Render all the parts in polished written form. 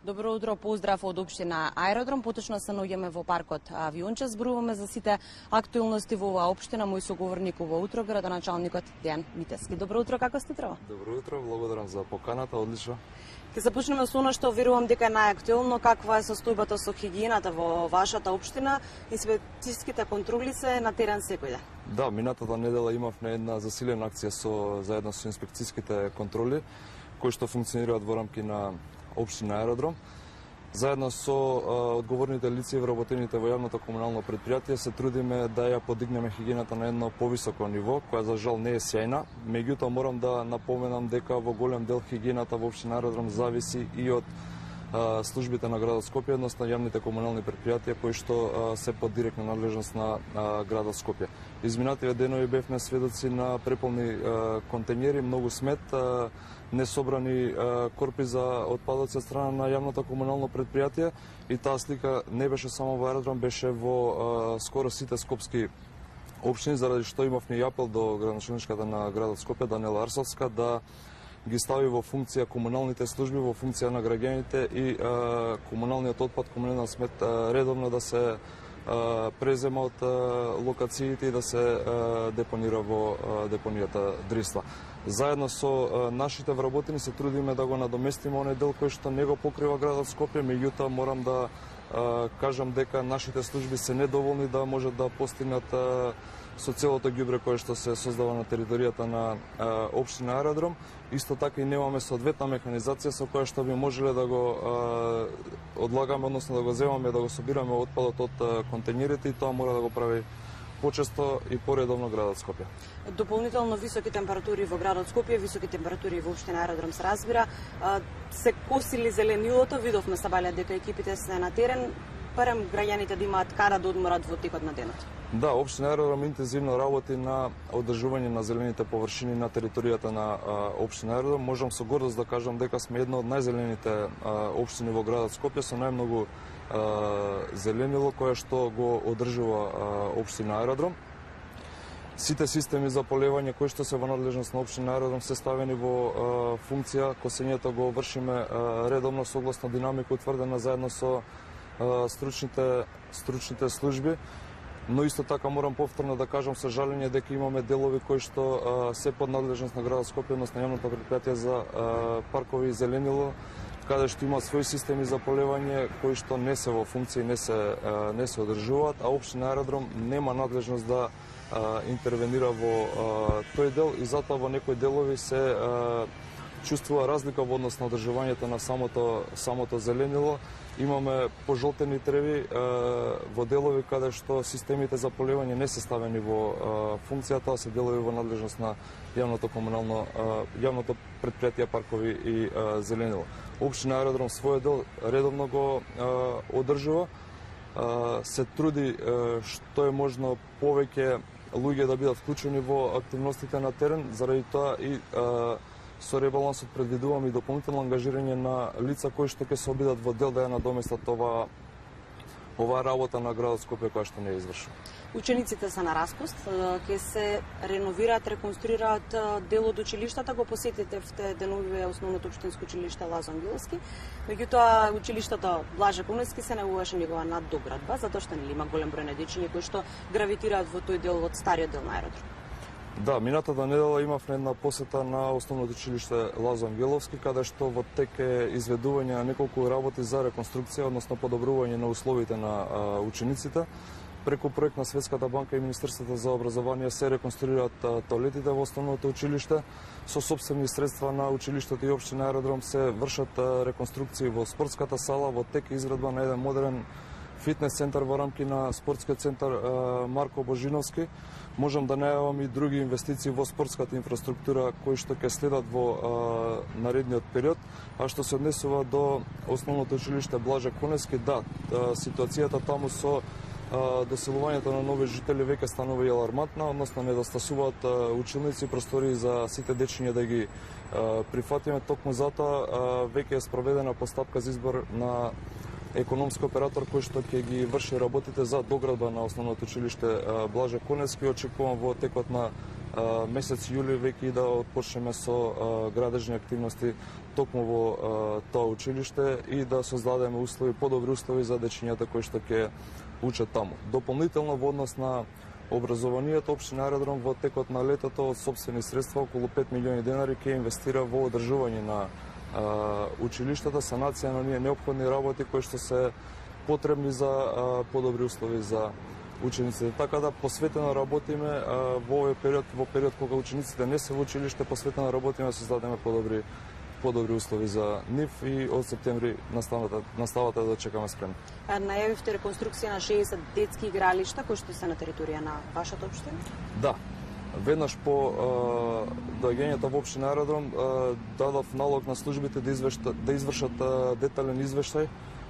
Добро утро, поздрав од општина Аеродром. Поточно се наоѓаме во паркот Авионче. Зборуваме за сите актуелности во оваа општина. Мој соговорник во утро, градоначалникот Дејан Митевски. Добро утро, како сте утро? Добро утро, благодарам за поканата, одлично. Ќе започнеме со она што верувам дека е најактуелно, каква е состојбата со хигиената во вашата општина. Инспекцијските контроли се на терен секој ден. Да, минатата недела имавме една засилена акција заедно со инспекцијските контроли, кои што функционираат во рамки на општина Аеродром. Заедно со одговорните лица и вработените во јавното комунално претпријатие се трудиме да ја подигнеме хигиената на едно повисоко ниво, која за жал не е сјајна. Меѓутоа морам да напоменам дека во голем дел хигиената во општина Аеродром зависи и од службите на градот Скопје, односно јавните комунални претпријатија кои што се под директна надлежност на градот Скопје. Изминативе денови бевме сведоци на преполни контењери, многу смет, несобрани корпи за отпадоци од страна на јавното комунално претпријатие, и таа слика не беше само во Аеродром, беше во скоро сите скопски општини, заради што имавме и апел до градоначалничката на градот Скопје Данела Арсовска да ги стави во функција комуналните служби, во функција на граѓаните и комуналниот отпад, комуналниот смет редовно да се презема од локациите и да се депонира во депонијата Дрисла. Заедно со нашите вработени се трудиме да го надоместиме оној дел кој што не го покрива градот Скопје, меѓутоа морам да кажам дека нашите служби се недоволни да можат да постигнат со целото ѓубре кое што се создава на територијата на општина Аеродром. Исто така и немаме соодветна механизација со која што би можеле да го одлагаме, односно да го земаме, да го собираме отпадот од контењерите, и тоа мора да го прави почесто и поредовно градот Скопје. Дополнително високи температури во градот Скопје, високи температури во општина Аеродром се разбира, се косили зеленилото, видовме сабале дека екипите се на терен, барем граѓаните да имаат кара да одморат во текот на денот. Да, општина Аеродром интензивно работи на одржување на зелените површини на територијата на општина Аеродром. Можам со гордост да кажам дека сме една од најзелените општини во градот Скопје со најмногу зеленило кое што го одржува општина Аеродром. Сите системи за полевање кои што се во надлежност на општина Аеродром се ставени во функција. Косењето го вршиме редовно согласно динамика утврдена заедно со стручните служби. Но исто така морам повторно да кажам со жалење дека имаме делови кои што се под надлежност на градот Скопје, односно јавното претпријатие за паркови и зеленило, каде што има своји системи за полевање кои што не се во функција и не се одржуваат, а општина Аеродром нема надлежност да интервенира во тој дел, и затоа во некои делови се чувствува разлика во однос на одржувањето на самото зеленило. Имаме пожолтени треви во делови каде што системите за поливање не се ставени во функција, тоа се делови во надлежност на јавното претпријатие паркови и зеленило. Општина Аеродром својот дел редовно го одржува, се труди што е можно повеќе луѓе да бидат вклучени во активностите на терен, заради тоа и со ребалансот предвидуваме и дополнително ангажирање на лица кои што ќе се обидат во дел да ја надоместат оваа работа на градот Скопје која што не е извршена. Учениците се на распуст, ќе се реновираат, реконструираат дел од училиштата, го посетитевте деновиве основното општинско училиште Лазо Ангеловски. Меѓутоа училиштето Блаже Коневски се најуваше негова наддоградба, затоа што нели има голем број на дечиња кои што гравитираат во тој дел од стариот дел на Аеродром. Да, минатата недела имавме една посета на основното училиште Лазо Ангеловски, каде што во тек е изведување на неколку работи за реконструкција, односно подобрување на условите на учениците. Преку проект на Светската банка и Министерството за образование се реконструираат тоалетите во основното училиште. Со сопствени средства на училиштето и општина Аеродром се вршат реконструкции во спортската сала, во тек изградба на еден модерен фитнес центар во рамки на спортскиот центар Марко Божиновски. Можам да најавам и други инвестиции во спортската инфраструктура кои што ќе следат во наредниот период. А што се однесува до основното училиште Блаже Коневски, да, ситуацијата таму со доселувањето на нови жители веќе станува и алармантна, односно недостасуваат училници, простори за сите дечиња да ги прифатиме. Токму затоа веќе е спроведена постапка за избор на економски оператор кој што ќе ги врши работите за доградба на основното училиште Блаже Коневски. Очекувам во текот на месец јули веќе и да отпочнеме со градежни активности токму во тоа училиште и да создадеме услови, подобри услови за дечињата кои што ќе учат таму. Дополнително во однос на образованието, општина Аеродром во текот на летото од сопствени средства околу 5 милиони денари ќе инвестира во одржување на училиштата, санација на оние неопходни работи кои што се потребни за подобри услови за учениците. Така да посветено работиме во овој период кога учениците не се во училиште, посветено работиме да создадеме подобри услови за нив и од септември наставата да чекаме спремни. Најавивте реконструкција на 60 детски игралишта кои што се на територија на вашата општина? Да. Веднаш по доаѓањето во општина Аеродром дадов налог на службите да извршат детален извештај,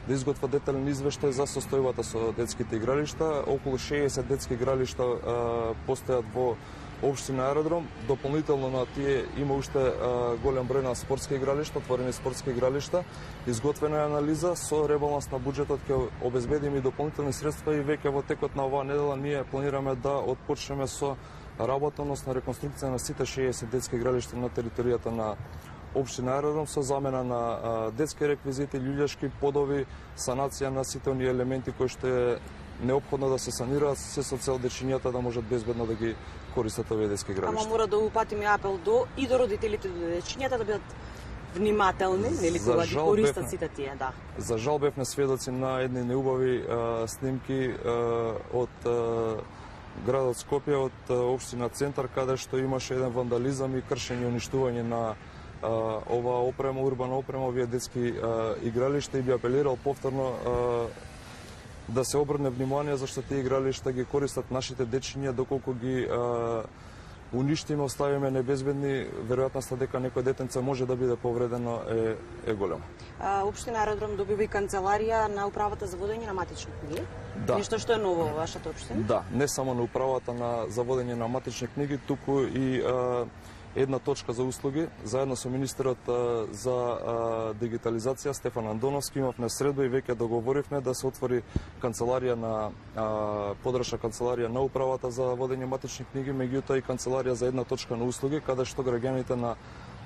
да изготват детален извештај за состојбата со детските игралишта. Околу 60 детски игралишта постојат во општина Аеродром. Дополнително на тие има уште голем број на спортски игралишта, отворени спортски игралишта. Изготвена е анализа, со ребаланс на буџетот ќе обезбедиме и дополнителни средства и веќе во текот на оваа недела ние планираме да отпочнеме со работа, односно реконструкција на сите 60 детски игралишта на територијата на општина Аеродром со замена на детски реквизити, љуѓешки подови, санација на сите оние елементи кои што е неопходно да се санираат, се со цел дечињата да можат безбедно да ги користат овие детски игралишта. Ама мора да упатиме апел и до родителите, до дечињата да бидат внимателни, нели кога ги користат сите тие, да. За жал бевме сведоци на едни неубави снимки од градот Скопје, од општина Центар, каде што имаше еден вандализам и кршење и уништување на ова опрема, урбана опрема, овие детски игралишта и би апелирал повторно да се обрне внимание зашто тие игралишта ги користат нашите дечиња, доколку ги уништиме, оставиме небезбедни, веројатноста дека некој детенце може да биде повредено е голема. Општина Аеродром добива и канцеларија на управата за водење на матични книги. Да. Нешто што е ново во вашата општина? Да, не само на управата за водење на матични книги, туку и една точка за услуги. Заедно со министерот за дигитализација Стефан Андоновски имавме средба и веќе договоривме да се отвори канцеларија на подрачна канцеларија на управата за водење матични книги, меѓутоа и канцеларија за една точка на услуги, каде што граѓаните на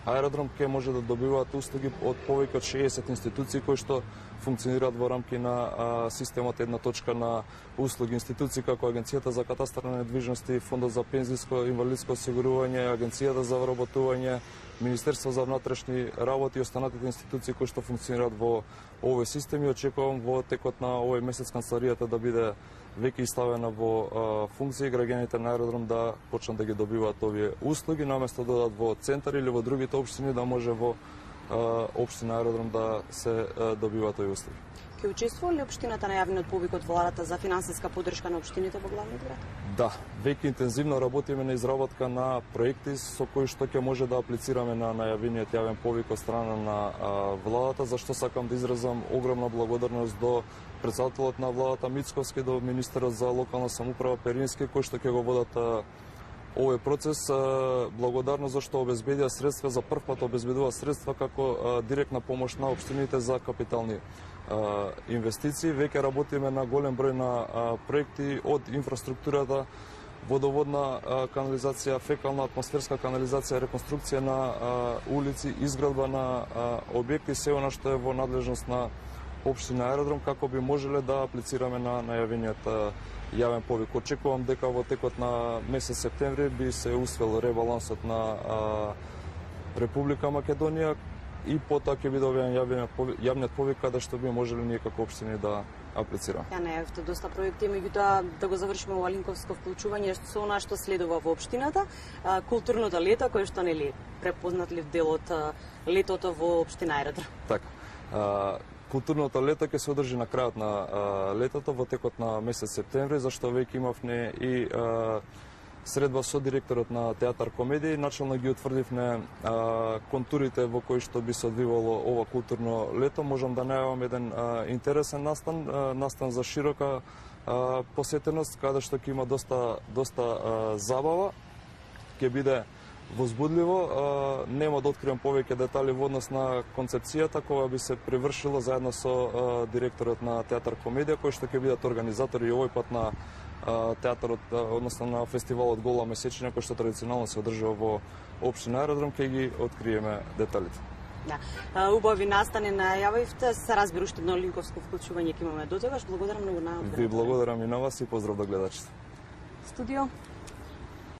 Аеродром ќе може да добиваат услуги од повеќе од 60 институции кои што функционираат во рамки на системот една точка на услуги. Институции како Агенцијата за катастар на недвижности, Фондот за пензиско и инвалидско осигурување, Агенцијата за вработување, Министерство за внатрешни работи и останатите институции кои што функционираат во овој систем и очекувам во текот на овој месец канцеларијата да биде веќе иставена во функција и граѓаните на Аеродром да почнат да ги добиваат овие услуги, наместо да дадат во Центар или во другите општини, да може во општина Аеродром да се добиваат овие услуги. Ќе учествува ли општината на јавниот повик од владата за финансиска поддршка на општините во главниот град? Да, веќе интензивно работиме на изработка на проекти со кои што ќе може да аплицираме на најавениот јавен повик од страна на владата, зашто сакам да изразам огромна благодарност до председателот на владата Мицковски, до министерот за локална самоуправа Перински, кои што ќе го водат овој процес. Благодарно зашто обезбедија средства, за прв пат обезбедува средства како директна помош на општините за капитални инвестиции. Веќе работиме на голем број на проекти од инфраструктурата, водоводна канализација, фекална атмосферска канализација, реконструкција на улици, изградба на објекти, се она што е во надлежност на општина Аеродром, како би можеле да аплицираме на најавениот јавен повик. Очекувам дека во текот на месец септември би се усвел ребалансот на Република Македонија и потоа ќе биде јавниот повик каде што би можеле ние како општини да аплицираме. Ја најавите доста проекти, меѓутоа да го завршиме ова линковско вклучување со она што следува во општината, културното лето кое што нели препознатлив дел од летото во општина Аеродром. Така. Културното лето ќе се одржи на крајот на летото во текот на месец септември, зашто веќе имавме и средба со директорот на Театар Комедија и начално ги утврдивме контурите во кои што би се одвивало ова културно лето. Можам да најавам еден интересен настан за широка посетеност, каде што ќе има доста забава. Ќе биде возбудливо. Нема да откриам повеќе детали во однос на концепцијата која би се привршила заедно со директорот на Театар Комедија, кој што ќе бидат организатори и овој пат на театарот, односно на фестивалот Гола месечина, кој што традиционално се одржува во општина Аеродром, ќе ги откриеме деталите. Да. Убави настани најавивте, се разбира уште едно линковско вклучување ќе имаме дотогаш. Благодарам многу на одговорот. Ви благодарам и на вас и поздрав до гледачите. Студио.